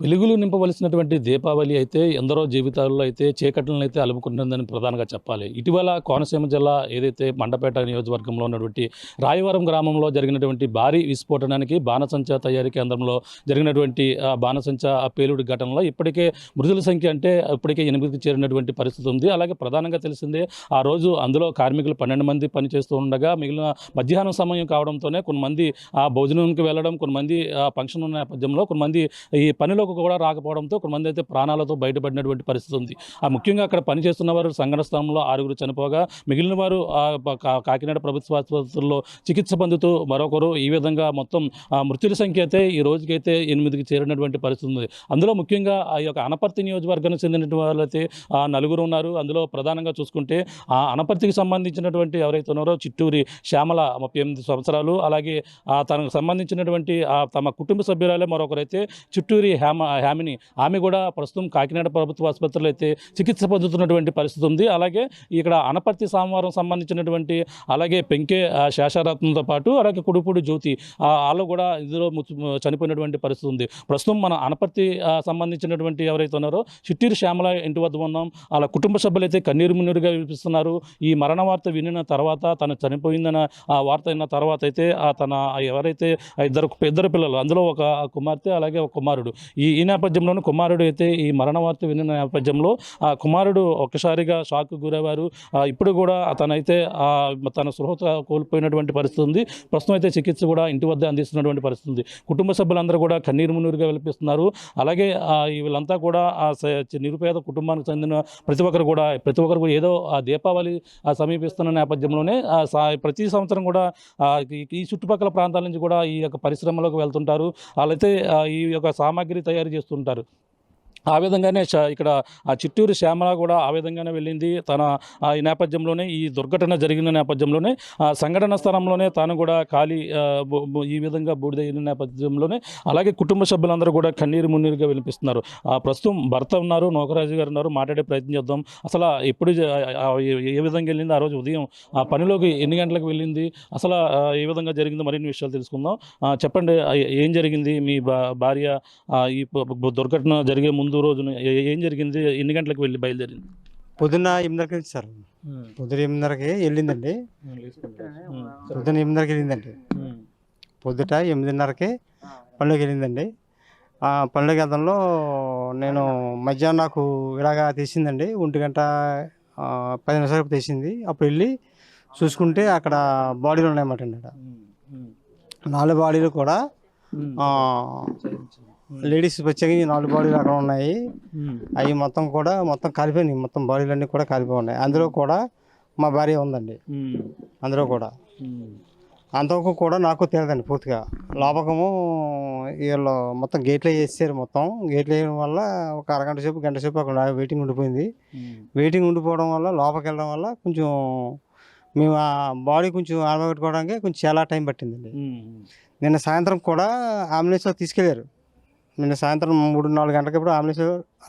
వెలుగులు నింపవలసినటువంటి దీపావళి అయితే ఎందరో జీవితాల్లో అయితే చీకట్లను అయితే అలుముకుంటుందని ప్రధానంగా చెప్పాలి. ఇటీవల కోనసీమ జిల్లా ఏదైతే మండపేట నియోజకవర్గంలో ఉన్నటువంటి రాయవరం గ్రామంలో జరిగినటువంటి భారీ విస్ఫోటనానికి బాణసంచా తయారీ కేంద్రంలో జరిగినటువంటి బాణసంచా పేలుడు ఘటనలో ఇప్పటికే మృతుల సంఖ్య అంటే ఇప్పటికే 8కి చేరినటువంటి పరిస్థితి ఉంది. అలాగే ప్రధానంగా తెలిసిందే ఆ రోజు అందులో కార్మికులు 12 మంది పనిచేస్తూ ఉండగా మిగిలిన మధ్యాహ్నం సమయం కావడంతోనే కొంతమంది భోజనంకి వెళ్ళడం, కొంతమంది ఫంక్షన్ ఉన్న నేపథ్యంలో కొంతమంది ఈ పనిలోకి కూడా రాకపోవడంతో కొంతమంది అయితే ప్రాణాలతో బయటపడినటువంటి పరిస్థితి ఉంది. ముఖ్యంగా అక్కడ పనిచేస్తున్న వారు సంఘటన స్థలంలో 6 చనిపోగా మిగిలిన వారు కాకినాడ ప్రభుత్వ ఆసుపత్రుల్లో చికిత్స పొందుతూ మరొకరు ఈ విధంగా మొత్తం మృతుల సంఖ్య అయితే ఈ రోజుకైతే 8కి చేరినటువంటి పరిస్థితి ఉంది. అందులో ముఖ్యంగా ఆ యొక్క అనపర్తి నియోజకవర్గానికి చెందిన వాళ్ళైతే 4 ఉన్నారు. అందులో ప్రధానంగా చూసుకుంటే ఆ అనపర్తికి సంబంధించినటువంటి ఎవరైతే ఉన్నారో చిట్టూరి శ్యామల 38 సంవత్సరాలు, అలాగే తనకు సంబంధించినటువంటి తమ కుటుంబ సభ్యురాలే మరొకరైతే చిట్టూరి హ్యామిని, ఆమె కూడా ప్రస్తుతం కాకినాడ ప్రభుత్వ ఆసుపత్రిలో అయితే చికిత్స పొందుతున్నటువంటి పరిస్థితి ఉంది. అలాగే ఇక్కడ అనపర్తి సోమవారం సంబంధించినటువంటి అలాగే పెంకే శేషారత్నంతో పాటు అలాగే కుడుపూడి జ్యోతి వాళ్ళు కూడా ఇందులో చనిపోయినటువంటి పరిస్థితి ఉంది. ప్రస్తుతం మన అనపర్తి సంబంధించినటువంటి ఎవరైతే ఉన్నారో చిట్టూరి శ్యామల ఇంటి వద్ద ఉన్నాం. వాళ్ళ కుటుంబ సభ్యులు అయితే కన్నీరు మున్నీరుగా వినిపిస్తున్నారు. ఈ మరణ వార్త వినిన తర్వాత, తను చనిపోయిందన్న వార్త విన్న తర్వాత అయితే తన ఎవరైతే ఇద్దరు పిల్లలు, అందులో ఒక కుమార్తె అలాగే ఒక కుమారుడు, ఈ నేపథ్యంలోనూ కుమారుడు అయితే ఈ మరణ వార్త విన్న నేపథ్యంలో ఆ కుమారుడు ఒక్కసారిగా షాక్కు గురయ్యారు. ఇప్పుడు కూడా తనైతే తన స్పృహత కోల్పోయినటువంటి పరిస్థితి ఉంది. ప్రస్తుతం అయితే చికిత్స కూడా ఇంటి వద్ద అందిస్తున్నటువంటి పరిస్థితి ఉంది. కుటుంబ సభ్యులందరూ కూడా కన్నీరు మున్నీరుగా విలపిస్తున్నారు. అలాగే వీళ్ళంతా కూడా నిరుపేద కుటుంబానికి చెందిన ప్రతి ఒక్కరు కూడా ఏదో దీపావళి సమీపిస్తున్న నేపథ్యంలోనే ప్రతి సంవత్సరం కూడా ఈ చుట్టుపక్కల ప్రాంతాల నుంచి కూడా ఈ యొక్క పరిశ్రమలోకి వెళ్తుంటారు. వాళ్ళైతే ఈ యొక్క సామాగ్రి తయారు చేస్తుంటారు. ఆ విధంగానే ఇక్కడ చిట్టూరి శ్యామల కూడా ఆ విధంగానే వెళ్ళింది. తన ఈ నేపథ్యంలోనే ఈ దుర్ఘటన జరిగిన నేపథ్యంలోనే సంఘటన స్థలంలోనే తాను కూడా ఈ విధంగా బూడిదైన నేపథ్యంలోనే అలాగే కుటుంబ సభ్యులందరూ కూడా కన్నీరు మున్నీరుగా వినిపిస్తున్నారు. ప్రస్తుతం భర్త ఉన్నారు, నోకరాజు గారు ఉన్నారు, మాట్లాడే ప్రయత్నం చేద్దాం. అసలు ఎప్పుడు ఏ విధంగా వెళ్ళింది, ఆ రోజు ఉదయం పనిలోకి ఎన్ని గంటలకు వెళ్ళింది, అసలు ఏ విధంగా జరిగిందో మరిన్ని విషయాలు తెలుసుకుందాం. చెప్పండి, ఏం జరిగింది? మీ భార్య ఈ దుర్ఘటన జరిగే ముందు రోజున ఏం జరిగింది? ఎన్ని గంటలకు వెళ్ళి బయలుదేరింది? పొద్దున్న 8:30కి వెళ్ళి సార్. పొద్దున 8:30కి వెళ్ళిందండి. పొద్దున్న 8:30కి వెళ్ళిందండి. పొద్దుట 8:30కి పనిలోకి వెళ్ళిందండి. పనిలోకి వెళ్తాలో నేను మధ్యాహ్నం నాకు ఇలాగా తీసిందండి. 1:10 నిమిషాలకు తీసింది. అప్పుడు వెళ్ళి చూసుకుంటే అక్కడ బాడీలు ఉన్నాయన్నమాట అండి. అక్కడ 4 బాడీలు కూడా లేడీస్ వచ్చాక 4 బాడీలు అక్కడ ఉన్నాయి. అవి మొత్తం కాలిపోయినాయి. మొత్తం బాడీలన్నీ కూడా కాలిపోయి ఉన్నాయి. అందులో కూడా మా భార్య ఉందండి. అందులో కూడా అంతవరకు కూడా నాకు తెలియదండి పూర్తిగా. లోపకము వీళ్ళు మొత్తం గేట్లో వేసారు. మొత్తం గేట్లు వేయడం వల్ల ఒక గంట సేపు అక్కడ వెయిటింగ్ ఉండిపోయింది. వెయిటింగ్ ఉండిపోవడం వల్ల లోపలికి వెళ్ళడం వల్ల కొంచెం మేము ఆ బాడీ కొంచెం ఆరబెట్టుకోవడానికి కొంచెం చాలా టైం పట్టిందండి. నిన్న సాయంత్రం కూడా అంబులెన్స్లో తీసుకెళ్లారు. నిన్న సాయంత్రం 3-4 గంటలకి ఇప్పుడు అంబులెన్స్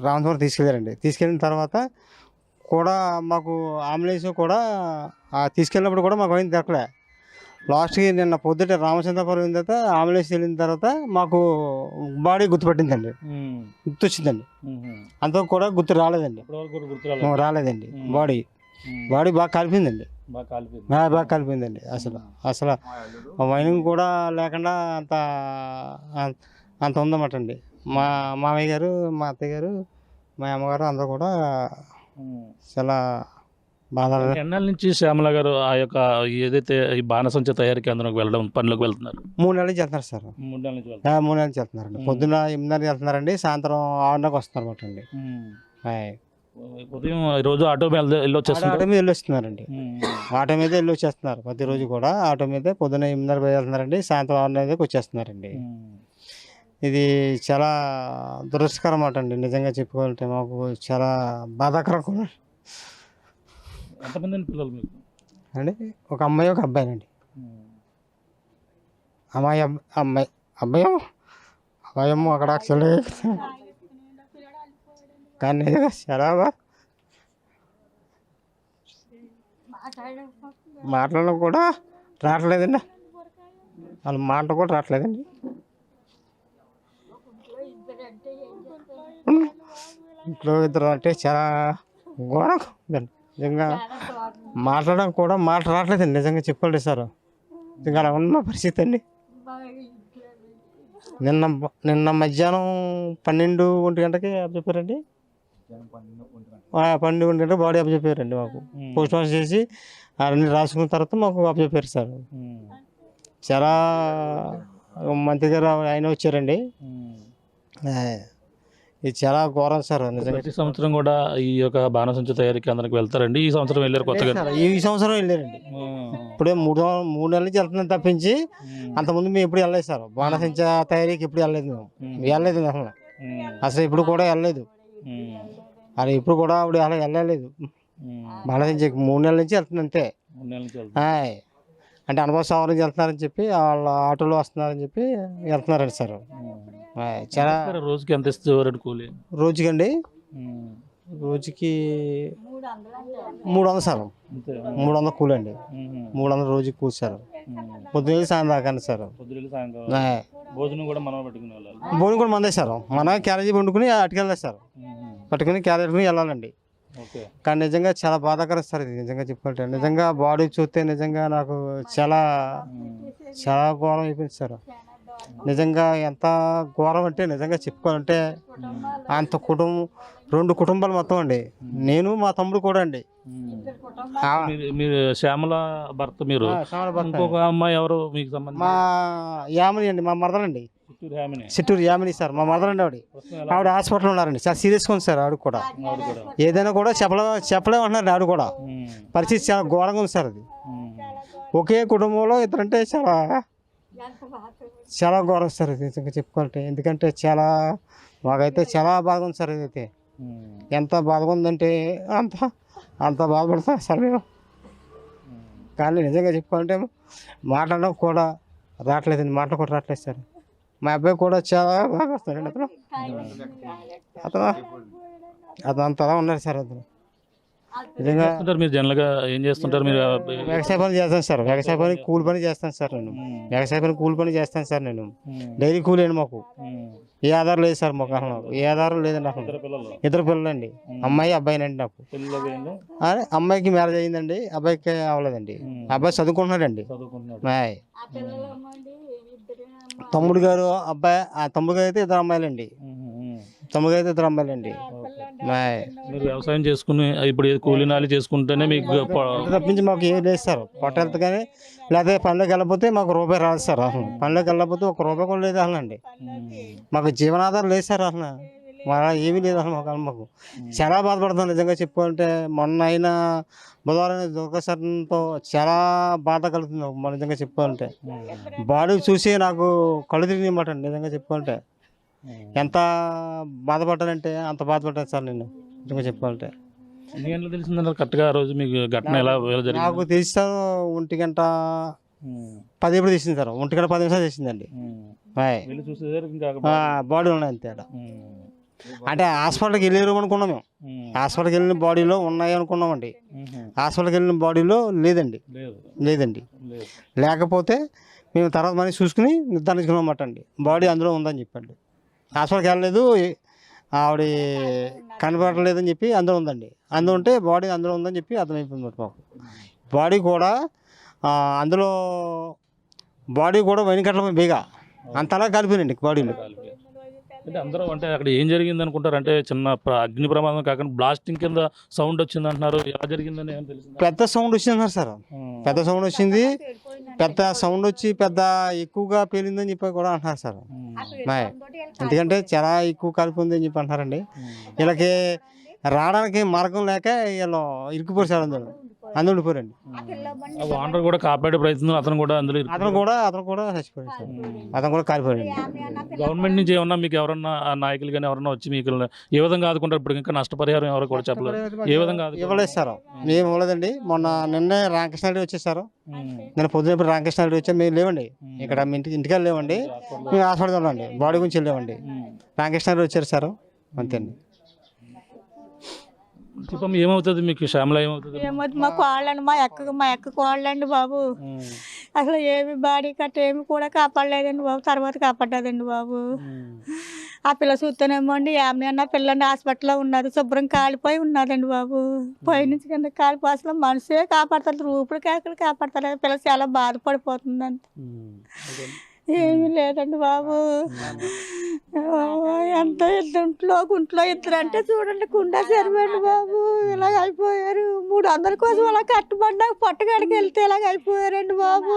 రామచంద్రం తీసుకెళ్ళారండి. తీసుకెళ్ళిన తర్వాత కూడా మాకు అంబులెన్స్ కూడా తీసుకెళ్ళినప్పుడు కూడా మాకు ఏం దొరకలే. లాస్ట్కి నిన్న పొద్దుట రామచంద్రపురం వెళ్ళిన తర్వాత అంబులెన్స్ వెళ్ళిన తర్వాత మాకు బాడీ గుర్తుపట్టిందండి, గుర్తొచ్చిందండి. అంతకు కూడా గుర్తు రాలేదండి. బాడీ బాగా కాలిపోయిందండి. బాగా కాలిపోయిందండి. అసలు వైనింగ్ కూడా లేకుండా అంత ఉందన్నమాట అండి. మా మామయ్య గారు, మా అత్తయ్య గారు, మా అమ్మగారు అందరూ కూడా చాలా బాధ. ఎన్నాళ్ళ నుంచి శ్యామల గారు ఆ యొక్క ఏదైతే ఈ బాణసంచ తయారీ కేంద్రంకి పనిలోకి వెళ్తున్నారు? 3 నెలల నుంచి వెళ్తున్నారు సార్. 3 నెలల నుంచి 3 నెలల నుంచి వెళ్తున్నారండి. పొద్దున్న 8:30 వెళ్తున్నారండి, సాయంత్రం 6:00కి వస్తున్నారు అనమాట అండి. ఉదయం రోజు ఆటో మీద వెళ్ళొచ్చేస్తున్నారు. ఆటో మీద వెళ్ళొస్తున్నారండి. ఆటో మీద వెళ్ళొచ్చేస్తున్నారు ప్రతిరోజు కూడా. ఆటో మీద పొద్దున్న 8:30 వెళ్తున్నారండి, సాయంత్రం 6:30కి వచ్చేస్తున్నారండి. ఇది చాలా దురదృష్టకరం అన్నమాట అండి. నిజంగా చెప్పుకోవాలంటే మాకు చాలా బాధాకరం కూడా. ఎంతమంది పిల్లలు మీకు అండి? ఒక అమ్మాయి, ఒక అబ్బాయినండి. అబ్బాయేమో అక్కడ కానీ చాలా మాట్లాడడం కూడా రావట్లేదండి. వాళ్ళ మాటలు కూడా రావట్లేదండి. ఇంట్లో ఇద్దరు అంటే చాలా ఘోరంగా ఉందండి నిజంగా. మాట్లాడడం కూడా మాట రావట్లేదండి నిజంగా చెప్పుకోండి సార్. నిజంగా అలా ఉన్న పరిస్థితి అండి. నిన్న నిన్న మధ్యాహ్నం 12-1 గంటకి చెప్పారండి. 12-1 గంటకి బాడీ చెప్పారండి మాకు. పోస్ట్ మార్టం చేసి అన్ని రాసుకున్న తర్వాత మాకు చెప్పారు సార్. చాలా మంత్రి గారు ఆయన వచ్చారండి. ఇది చాలా ఘోరం సార్ నిజంగా. ప్రతి సంవత్సరం కూడా ఈ యొక్క బాణసంచ తయారీ కేంద్రానికి వెళ్తారండి. ఈ సంవత్సరం వెళ్ళారు కొత్తగా? సార్, ఈ సంవత్సరం వెళ్ళారండి. ఇప్పుడే 3 నెలల నుంచి వెళ్తున్నాం తప్పించి అంతకుముందు మేము ఎప్పుడు వెళ్ళలేదు సార్. బాణసంచ తయారీకి ఎప్పుడు వెళ్ళలేదు మేము. వెళ్ళలేదు అసలు ఇప్పుడు కూడా వెళ్ళలేదు. అది ఇప్పుడు కూడా ఆవిడ అలా వెళ్ళలేదు. బాణసంచ 3 నెలల నుంచి వెళ్తుంది అంతే. అంటే అనుభవ సవారి నుంచి వెళ్తున్నారని చెప్పి వాళ్ళ ఆటోలో వస్తున్నారని చెప్పి వెళ్తున్నారండి సార్. చాలా రోజుకి ఎంత ఇస్తారు కూలి? రోజుకండి రోజుకి 300 సార్. 300 కూలి అండి. 300 రోజుకి కూలి సార్. పొద్దున్న సాయంత్రం దాకా సార్. భోజనం కూడా మనం పెట్టుకునే వాళ్ళు? భోజనం కూడా మందే సార్. మన క్యారేజీ వండుకుని అటుకెళ్ళాలి సార్. పట్టుకుని క్యారేజ్ పెట్టుకుని వెళ్ళాలండి. కానీ నిజంగా చాలా బాధాకరం సార్ ఇది నిజంగా చెప్పుకుంటే. నిజంగా బాడీ చూస్తే నిజంగా నాకు చాలా చాలా ఘోరం అయిపోయింది సార్. నిజంగా ఎంత ఘోరం అంటే నిజంగా చెప్పుకోవాలంటే అంత 2 కుటుంబాలు మొత్తం అండి. నేను మా తమ్ముడు కూడా అండి. మీరు శ్యామల భర్త మీరు? ఇంకొక అమ్మాయి ఎవరు మీకు సంబంధించి? మా యామిని అండి, మా మరదలండి. చిత్తూరు యామిని సార్, మా మరదలండి. ఆవిడ హాస్పిటల్లో ఉన్నారండి. చాలా సీరియస్గా ఉంది సార్. ఆవిడ కూడా ఏదైనా కూడా చెప్పలేమంటున్నారు. ఆవిడ కూడా పరిస్థితి చాలా ఘోరంగా ఉంది సార్. అది ఒకే కుటుంబంలో ఇద్దరంటే చాలా చాలా ఘోరం సార్ ఇది నిజంగా చెప్పుకోవాలంటే. ఎందుకంటే చాలా మాకైతే చాలా బాధగా ఉంది సార్. ఇదైతే ఎంత బాధగా ఉందంటే అంత బాధపడతాం సార్ మేము. కానీ నిజంగా చెప్పుకోవాలంటే మాట్లాడడం కూడా రావట్లేదండి. మాటలు కూడా రావట్లేదు సార్. మా అబ్బాయి కూడా చాలా బాగా వస్తాడండి. అతను అంతలా ఉన్నారు సార్. అతను నిజంగా మీరు జనరల్గా ఏం చేస్తుంటారు? మీరు వ్యవసాయ పని చేస్తాను సార్. వ్యవసాయ పని కూలి పని చేస్తాను సార్. నేను వ్యవసాయ పని కూలి పని చేస్తాను సార్. నేను డైలీ కూలి అండి. మాకు ఏ ఆధారం లేదు సార్. మాకు అసలు ఏ ఆధారం లేదండి. అసలు 2 పిల్లలండి. అమ్మాయి అబ్బాయినండి. నాకు అమ్మాయికి మ్యారేజ్ అయ్యిందండి. అబ్బాయికి అవ్వలేదండి. అబ్బాయి చదువుకుంటున్నాడండి. తమ్ముడు గారు అబ్బాయి తమ్ముడు గారు అయితే 2 అమ్మాయిలండి. మీరు వ్యవసాయం చేసుకుని ఇప్పుడు కూలీనాలు చేసుకుంటేనే మీకు తప్పించి మాకు ఏం లేదు సార్. పొట్ట వెళ్తే కానీ లేకపోతే పనిలోకి వెళ్ళకపోతే మాకు రూపాయి రాదు సార్. అసలు పనిలోకి వెళ్ళకపోతే 1 రూపాయి కూడా లేదు అసలు అండి. మాకు జీవనాధారం లేదు సార్. అసలు ఏమీ లేదు అసలు మాకు చాలా బాధపడతాం నిజంగా చెప్పుకోవాలంటే. మొన్న అయినా బుధవారం దుర్గసంతో చాలా బాధ కలుగుతుంది నిజంగా చెప్పుకోవాలంటే. బాడీ చూసి నాకు కళ్ళు తిరిగినమాట నిజంగా చెప్పుకోవాలంటే. ఎంత బాధపడ్డానంటే అంత బాధపడ్డాను సార్ నేను నిజంగా చెప్పుకోవాలంటే. ఎన్ని గంటలు తెలిసిందన్నారు కరెక్ట్గా ఆ రోజు మీకు ఘటన ఎలా జరిగింది? నాకు తెలిసాను 1:10 ఎప్పుడు తెలిసింది సార్. 1:10 నిమిషాలు తెలిసిందండి. బాడీ ఉన్నాయి అంతే. అంటే హాస్పిటల్కి వెళ్ళారు అనుకున్నాం మేము. హాస్పిటల్కి వెళ్ళిన బాడీలో ఉన్నాయి అనుకున్నామండి. హాస్పిటల్కి వెళ్ళిన బాడీలో లేదండి. లేకపోతే మేము తర్వాత మనీ చూసుకుని నిర్ధారించుకున్నమాట అండి. బాడీ అందులో ఉందని చెప్పండి. హాస్పిటల్కి వెళ్ళలేదు, ఆవిడ కనపడలేదని చెప్పి అందులో ఉందండి. అందులో ఉంటే బాడీ అందులో ఉందని చెప్పి అర్థమైపోయింది మాకు. బాడీ కూడా అందులో వెనుకట్ల బేగా అంతలా కలిపినండి బాడీలో. అంటే అందరూ అంటే అక్కడ ఏం జరిగింది అనుకుంటారు? అంటే చిన్న అగ్ని ప్రమాదం కాకుండా బ్లాస్టింగ్ కింద సౌండ్ వచ్చింది అంటున్నారు. ఎలా జరిగిందని పెద్ద సౌండ్ వచ్చింది సార్. పెద్ద సౌండ్ వచ్చింది. పెద్ద సౌండ్ వచ్చి పెద్ద ఎక్కువగా పేలిందని చెప్పి కూడా అంటున్నారు సార్. ఎందుకంటే చాలా ఎక్కువ కలిపి ఉంది అని చెప్పి అంటున్నారండి. వీళ్ళకి రావడానికి మార్గం లేక వీళ్ళు ఇరుక్కుపోయారు సార్. అందులో ఉండిపోయారండి. వానర్ కూడా కాపాడే ప్రయత్నం అతను కూడా చచ్చిపోయాడు సార్. అతను కూడా కాలిపోయాడు. గవర్నమెంట్ నుంచి ఏమన్నా మీకు ఎవరన్నా నాయకులు కానీ ఎవరన్నా వచ్చి మీకు ఏ విధంగా ఆదుకుంటారు? ఇప్పుడు ఇంకా నష్టపరిహారం ఎవరు కూడా చెప్పలేదు. ఏ విధంగా ఇవ్వలేదు సార్. మేము ఇవ్వలేదండి. నిన్నే రామకృష్ణారెడ్డి వచ్చేసారు. నేను పొద్దున రామకృష్ణారెడ్డి వచ్చా. మేము లేవండి ఇక్కడ. మీ ఇంటికి లేవండి. మేము హాస్పిటల్ ఉన్నాండి. బాడీ గురించి వెళ్ళామండి. రామకృష్ణారెడ్డి వచ్చారు సార్. అంతే అండి. చెప్పమ్మ, ఏమవుతుంది మీకు? శ్యామల ఏమవుతుంది? మా కోళ్ళండి, మా అక్క కోళ్ళండి బాబు. అసలు ఏమి బాడీ కట్ట ఏమి కూడా కాపాడలేదండి బాబు. తర్వాత కాపాడదండి బాబు. ఆ పిల్ల చూస్తేనేమో అండి ఆమె అన్న పిల్లని హాస్పిటల్లో ఉన్నారు, శుభ్రం కాలిపోయి ఉన్నదండి బాబు. పై నుంచి కింద కాలిపోయి అసలు మనిషే కాపాడతారు, రూపుడు కేకలు కాపాడతారు. పిల్ల చాలా బాధపడిపోతుందండి. ఏమీ లేదండి బాబు. ఎంత గుంట్లో ఇద్దరు అంటే చూడండి, కుండా సరిపోయింది బాబు. ఇలాగ అయిపోయారు. 300 కోసం అలా కట్టుబడినా పొట్టగాడికి వెళ్తే ఇలాగ అయిపోయారండి బాబు.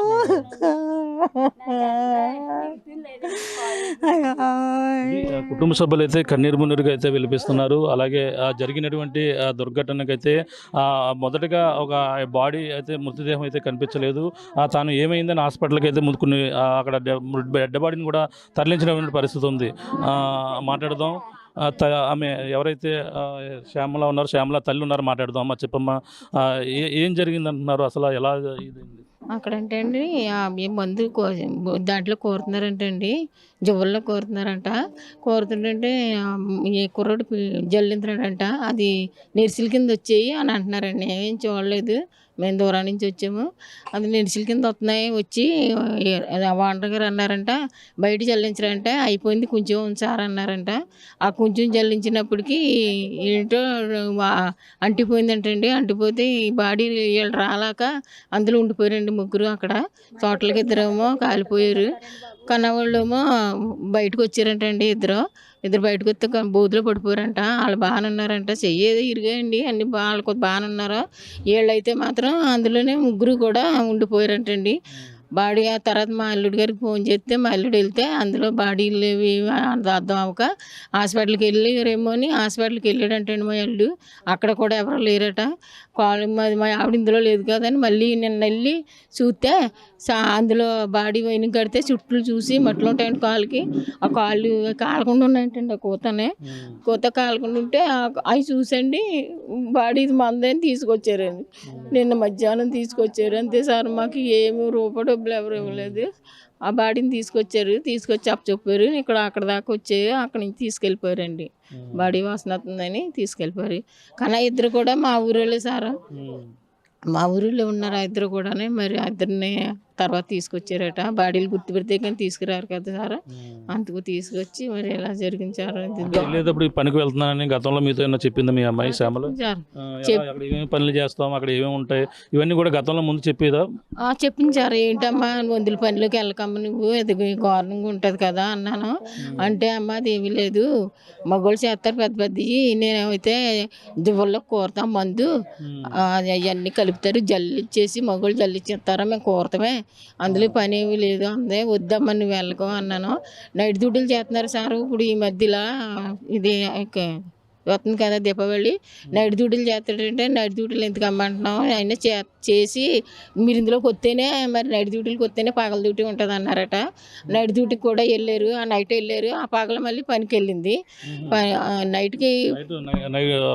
కుటుంబ సభ్యులు అయితే కన్నీరు మున్నీరుగా అయితే విలిపిస్తున్నారు. అలాగే జరిగినటువంటి దుర్ఘటనకైతే మొదటగా ఒక బాడీ అయితే మృతదేహం అయితే కనిపించలేదు. తాను ఏమైందని హాస్పిటల్కి అయితే ముందుకుని అక్కడ డెడ్ బాడీని కూడా తరలించినటువంటి పరిస్థితి ఉంది. మాట్లాడదాం. ఆమె ఎవరైతే శ్యామల ఉన్నారో, శ్యామల తల్లి ఉన్నారో మాట్లాడదాం. అమ్మ చెప్పమ్మా, ఏం జరిగింది అంటున్నారు, అసలు ఎలా ఇదైంది? అక్కడంటే అండి మందు దాంట్లో కోరుతున్నారంట అండి, జువ్వల్లో కోరుతున్నారంట. కోరుతుంటే ఈ కుర్రోడు జల్లింతున్నాడంట. అది నెరిసిల కింద వచ్చేయి అని అంటున్నారండి. ఏం చూడలేదు, మేము దూరం నుంచి వచ్చాము. అది నెరిసిల కింద వస్తున్నాయి వచ్చి వాండర్ గారు అన్నారంట బయట జల్లించారంట. అయిపోయింది, కొంచెం ఉంచారన్నారంట. ఆ కొంచెం జల్లించినప్పటికీ ఏంటో అంటిపోయిందంటండి. అంటిపోతే ఈ బాడీ వీళ్ళు రాలాక అందులో ఉండిపోయారండి ముగ్గురు. అక్కడ తోటలకి ఇద్దరేమో కాలిపోయారు. కన్నవాళ్ళేమో బయటకు వచ్చారంటండి. ఇద్దరు బయటకు వస్తే బూతులో పడిపోయారంట. వాళ్ళు బాగానే ఉన్నారంట. చెయ్యేది ఇరిగాయండి, అన్ని వాళ్ళకు బాగానే ఉన్నారు. వీళ్ళైతే మాత్రం అందులోనే ముగ్గురు కూడా ఉండిపోయారంటండి. బాడీ ఆ తర్వాత మా అల్లుడి గారికి ఫోన్ చేస్తే మా అల్లుడు వెళ్తే అందులో బాడీలు లేవి అర్థం అవ్వక హాస్పిటల్కి వెళ్ళారేమో అని హాస్పిటల్కి వెళ్ళాడంటండి మా అల్లుడు. అక్కడ కూడా ఎవరు లేరట. మా ఆవిడ ఇందులో లేదు కదని మళ్ళీ నిన్న వెళ్ళి చూస్తే అందులో బాడీ వైన్ కడితే చుట్టూ చూసి మట్లో ఉంటాయండి కాలుకి. ఆ కాళ్ళు కాలకుండా ఉన్నాయంటండి. ఆ కూత కాలకుండా ఉంటే అవి చూసండి బాడీ మందని తీసుకొచ్చారండి. నిన్న మధ్యాహ్నం తీసుకొచ్చారు. అంతే సార్, మాకు ఏమి రూపాయి డబ్బులు ఎవరు ఇవ్వలేదు. ఆ బాడీని తీసుకొచ్చి అప్పచెప్పారు. అక్కడ దాకా వచ్చారు. అక్కడి నుంచి తీసుకెళ్ళిపోయారండి. బాడీ వాసన వస్తుందని తీసుకెళ్ళిపోయారు. కానీ ఇద్దరు కూడా మా ఊరోళ్ళే సార్, మా ఊరిలో ఉన్నారు. ఆ ఇద్దరు కూడా. మరి ఆ ఇద్దరిని తర్వాత తీసుకొచ్చారట. బాడీలు గుర్తుపెడితే కానీ తీసుకురారు కదా సార్, అందుకు తీసుకొచ్చి మరి ఎలా జరిగించారు. వెళ్ళేటప్పుడు పనికి వెళ్తున్నానని గతంలో మీతో ఏమన్నా చెప్పింది మీ అమ్మాయి శ్యామలు? అక్కడ ఏమేమి పనులు చేస్తాం, అక్కడ ఏమేమి ఉంటాయి, ఇవన్నీ కూడా గతంలో ముందు చెప్పేదా? చెప్పించారు. ఏంటమ్మా మందుల పనులకి వెళ్ళకమ్మ నువ్వు, అది గవర్నమెంట్ ఉంటుంది కదా అన్నాను. అంటే అమ్మ అది ఏమీ లేదు, మగవాళ్ళు చేస్తారు పెద్ద పెద్దవి, నేనైతే దువ్వల్లో కూరతాం మందు అవన్నీ కలుపుతారు, జల్లిచ్చేసి మగవాళ్ళు జల్లిచ్చేస్తారా, మేము కూరతామే, అందులో పని ఏమీ లేదు అందే. వద్దమ్మా నువ్వు వెళ్ళకో అన్నాను. నైట్ డ్యూటీలు చేస్తున్నారు సార్ ఇప్పుడు ఈ మధ్యలో. ఇది వస్తుంది కదా దీపావళి, నైట్ డ్యూటీలు చేస్తాడంటే నైట్ డ్యూటీలు ఎందుకు అమ్మంటున్నాం, అయినా చేసి మీరు ఇందులోకి వస్తేనే, మరి నైట్ డ్యూటీలకు వస్తేనే పగల డ్యూటీ ఉంటుంది అన్నారట. నైట్ డ్యూటీకి కూడా వెళ్ళారు. ఆ నైట్ వెళ్ళారు. ఆ పగల మళ్ళీ పనికి వెళ్ళింది. నైట్కి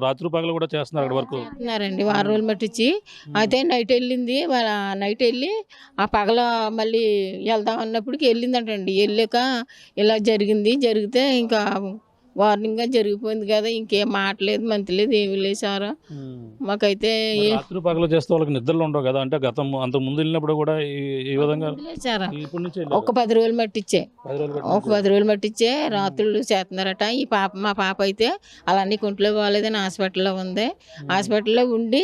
రాత్రి పగలు కూడా చేస్తున్నారు అక్కడ వరకు చేస్తున్నారండి, వారం రోజులు మట్టించి. అయితే నైట్ వెళ్ళింది. నైట్ వెళ్ళి ఆ పగల మళ్ళీ వెళ్దాం అన్నప్పటికి వెళ్ళిందంటండి. వెళ్ళాక ఇలా జరిగితే ఇంకా వార్నింగ్గా జరిగిపోయింది కదా, ఇంకేం మాట్లేదు, మంత్ లేదు, ఏమీ లేదు సార్. మాకైతే రాత్రి పగలు చేస్తే వాళ్ళకి నిద్రలు ఉండవు కదా, అంటే అంత ముందు వెళ్ళినప్పుడు కూడా ఈ విధంగా సార్ ఒక 10 రోజులు మట్టిచ్చే రాత్రులు చేస్తున్నారట. మా పాప అయితే అలానే కొంట్లో బాగాలేదని హాస్పిటల్లో ఉంది. హాస్పిటల్లో ఉండి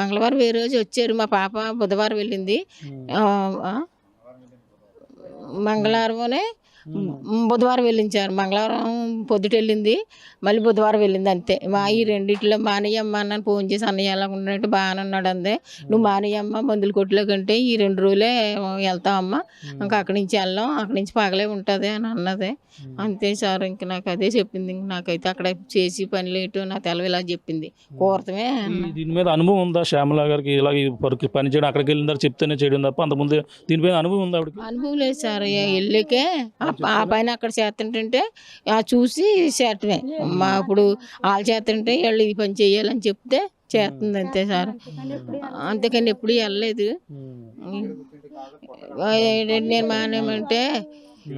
మంగళవారం వేరే రోజు వచ్చారు. మా పాప బుధవారం వెళ్ళింది. మంగళవారమే బుధవారం వెళ్ళించారు. మంగళవారం పొద్దుట వెళ్ళింది, మళ్ళీ బుధవారం వెళ్ళింది. అంతే. ఈ రెండిట్లో మానేయమ్మ అన్నాను ఫోన్ చేసి, అన్నయ్య ఎలా ఉన్నట్టు బాగానే ఉన్నాడు అందే. నువ్వు మానేయమ్మ మందుల కొట్లో కంటే ఈ 2 రోజులే వెళ్తామమ్మా, ఇంకా అక్కడి నుంచి వెళ్ళాం, అక్కడి నుంచి పగలే ఉంటుంది అని అన్నదే. అంతే సార్, ఇంక నాకు అదే చెప్పింది. నాకైతే అక్కడ చేసి పని లేటు నా తెలవ ఇలా చెప్పింది, కూరతమే. దీని మీద అనుభవం ఉందా శ్యామల గారికి? ఇలా పని చేయడం, అక్కడికి వెళ్ళిన తర్వాత చెప్తేనే చేయడం తప్ప అంతకుముందు దీనిపైన అనుభవం ఉందా ఆవిడకి? అనుభవం లేదు సార్. వెళ్ళకే ఆ పైన అక్కడ చేస్తుంటే చూసి చేస్తమే. ఇప్పుడు వాళ్ళు చేస్తుంటే వాళ్ళు ఇది పని చేయాలని చెప్తే చేస్తుంది, అంతే సార్. అంతేకాని ఎప్పుడు వెళ్ళలేదు. నేను మానేమంటే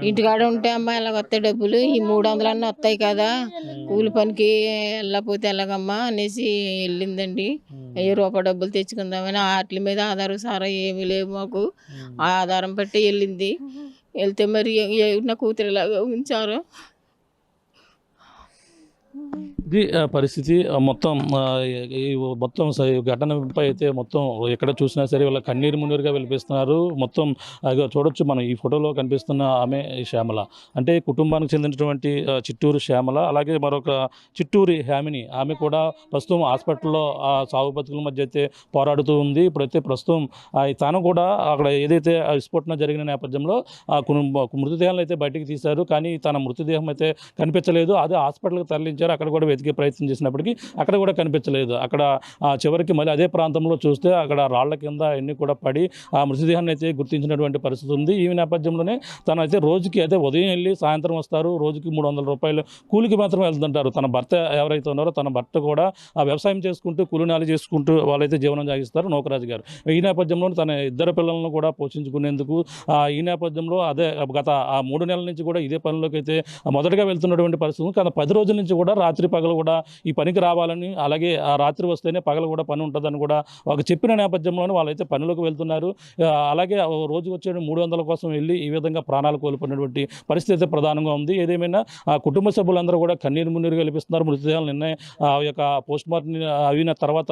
ఇంటికాడ ఉంటే అమ్మా ఎలాగ వస్తాయి డబ్బులు, ఈ 300 అన్నీ వస్తాయి కదా, కూలి పనికి వెళ్ళకపోతే ఎలాగమ్మా అనేసి వెళ్ళిందండి. రూపాయి డబ్బులు తెచ్చుకుందామని వాటి మీద ఆధారం సారా ఏమీ లేవు మాకు. ఆ ఆధారం బట్టి వెళ్ళింది. వెళ్తే మరి నా కూతురులాగా ఉంచారు. ఇది పరిస్థితి మొత్తం ఈ మొత్తం ఘటనపై అయితే మొత్తం ఎక్కడ చూసినా సరే వాళ్ళ కన్నీరు మున్నీరుగా వెలిపిస్తున్నారు. మొత్తం చూడొచ్చు మనం ఈ ఫోటోలో కనిపిస్తున్న ఆమె శ్యామల, అంటే కుటుంబానికి చెందినటువంటి చిట్టూరు శ్యామల, అలాగే మరొక చిట్టూరి హ్యామిని, ఆమె కూడా ప్రస్తుతం హాస్పిటల్లో సాగు బతుకుల మధ్య అయితే పోరాడుతూ ఉంది. ఇప్పుడైతే ప్రస్తుతం తాను కూడా అక్కడ ఏదైతే విస్ఫోటన జరిగిన నేపథ్యంలో మృతదేహాలను అయితే బయటికి తీశారు, కానీ తన మృతదేహం అయితే కనిపించలేదు. అదే హాస్పిటల్కి తరలించారు, అక్కడ కూడా వెతికే ప్రయత్నం చేసినప్పటికీ అక్కడ కూడా కనిపించలేదు. అక్కడ చివరికి మళ్ళీ అదే ప్రాంతంలో చూస్తే అక్కడ రాళ్ల కింద ఎన్ని కూడా పడి ఆ మృతదేహాన్ని అయితే గుర్తించినటువంటి పరిస్థితి ఉంది. ఈ నేపథ్యంలోనే తను అయితే రోజుకి అయితే ఉదయం వెళ్ళి సాయంత్రం వస్తారు, రోజుకి 300 రూపాయలు కూలికి మాత్రం వెళ్తుంటారు. తన భర్త ఎవరైతే ఉన్నారో తన భర్త కూడా ఆ వ్యవసాయం చేసుకుంటూ కూలినాలు చేసుకుంటూ వాళ్ళైతే జీవనం సాగిస్తారు నౌకరాజు గారు. ఈ నేపథ్యంలో తన 2 పిల్లలను కూడా పోషించుకునేందుకు ఈ నేపథ్యంలో అదే గత 3 నెలల నుంచి కూడా ఇదే పనిలోకి అయితే మొదటగా వెళ్తున్నటువంటి పరిస్థితి. కానీ 10 రోజుల నుంచి కూడా రాత్రి పగలు కూడా ఈ పనికి రావాలని, అలాగే ఆ రాత్రి వస్తేనే పగలు కూడా పని ఉంటుందని కూడా ఒక చెప్పిన నేపథ్యంలోనే వాళ్ళైతే పనిలోకి వెళ్తున్నారు. అలాగే రోజుకు వచ్చే 300 కోసం వెళ్ళి ఈ విధంగా ప్రాణాలు కోల్పోయినటువంటి పరిస్థితి అయితే ప్రధానంగా ఉంది. ఏదేమైనా కుటుంబ సభ్యులందరూ కూడా కన్నీరు మున్నీరు కల్పిస్తున్నారు. మృతదేహాలు నిన్న యొక్క పోస్ట్ మార్టం అయిన తర్వాత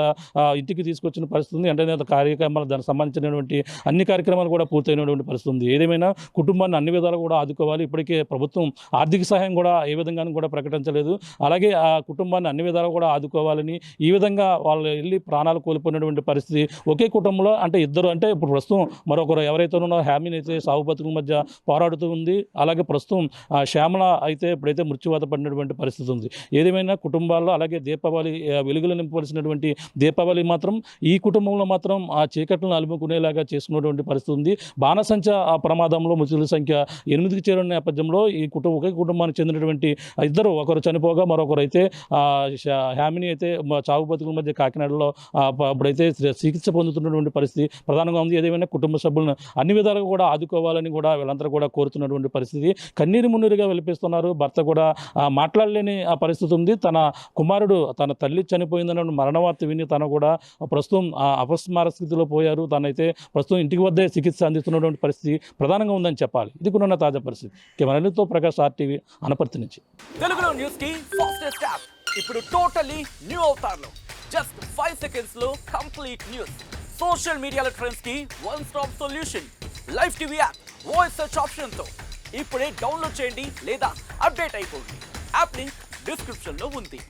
ఇంటికి తీసుకొచ్చిన పరిస్థితి ఉంది. అంటే కార్యక్రమాలు దానికి సంబంధించినటువంటి అన్ని కార్యక్రమాలు కూడా పూర్తయినటువంటి పరిస్థితి ఉంది. ఏదేమైనా కుటుంబాన్ని అన్ని విధాలు కూడా ఆదుకోవాలి. ఇప్పటికే ప్రభుత్వం ఆర్థిక సహాయం కూడా ఏ విధంగానూ కూడా ప్రకటించలేదు. అలాగే ఆ కుటుంబాన్ని అన్ని విధాలు కూడా ఆదుకోవాలని, ఈ విధంగా వాళ్ళు వెళ్ళి ప్రాణాలు కోల్పోయినటువంటి పరిస్థితి ఒకే కుటుంబంలో, అంటే ఇద్దరు, అంటే ఇప్పుడు ప్రస్తుతం మరొకరు ఎవరైతే ఉన్నారో హ్యామీని అయితే సాగు బతుకుల మధ్య పోరాడుతూ ఉంది. అలాగే ప్రస్తుతం శ్యామల అయితే ఇప్పుడైతే మృత్యువాత పడినటువంటి పరిస్థితి ఉంది. ఏదేమైనా కుటుంబాల్లో అలాగే దీపావళి వెలుగులు నింపవలసినటువంటి దీపావళి మాత్రం ఈ కుటుంబంలో మాత్రం ఆ చీకట్లను అలుముకునేలాగా చేసుకున్నటువంటి పరిస్థితి ఉంది. బాణసంచ ప్రమాదంలో మృతుల సంఖ్య 8కి చేరిన నేపథ్యంలో ఈ ఒకే కుటుంబానికి చెందినటువంటి ఇద్దరు, ఒకరు చనిపోగా మరొకరు అయితే హ్యామిని అయితే చావు బతుకుల మధ్య కాకినాడలో అప్పుడైతే చికిత్స పొందుతున్నటువంటి పరిస్థితి ప్రధానంగా ఉంది. ఏదేమైనా కుటుంబ సభ్యులను అన్ని విధాలుగా కూడా ఆదుకోవాలని కూడా వీళ్ళందరూ కూడా కోరుతున్నటువంటి పరిస్థితి. కన్నీరు మున్నీరుగా వెలిపిస్తున్నారు. భర్త కూడా మాట్లాడలేని ఆ పరిస్థితి ఉంది. తన కుమారుడు తన తల్లి చనిపోయిందన్న మరణ వార్త విని తను కూడా ప్రస్తుతం అపస్మార స్థితిలో పోయారు. తనైతే ప్రస్తుతం ఇంటికి వద్దే చికిత్స అందిస్తున్నటువంటి పరిస్థితి ప్రధానంగా ఉందని చెప్పాలి. ఇది కూడా తాజా పరిస్థితి. కెమెరాతో ప్రకాష్, RTV, అనపర్తి నుంచి. తెలుగులో న్యూస్ కి ఫాస్టెస్ట్ యాప్ ఇప్పుడు టోటలీ న్యూ అవతార్లో జస్ట్ 5 seconds లో కంప్లీట్ న్యూస్. సోషల్ మీడియాలో ట్రెండ్స్ కి one stop solution. Live TV app voice search option తో ఇప్పుడే డౌన్లోడ్ చేయండి లేదా అప్డేట్ అయిపోండి. యాప్ లింక్ డిస్క్రిప్షన్ లో ఉంది.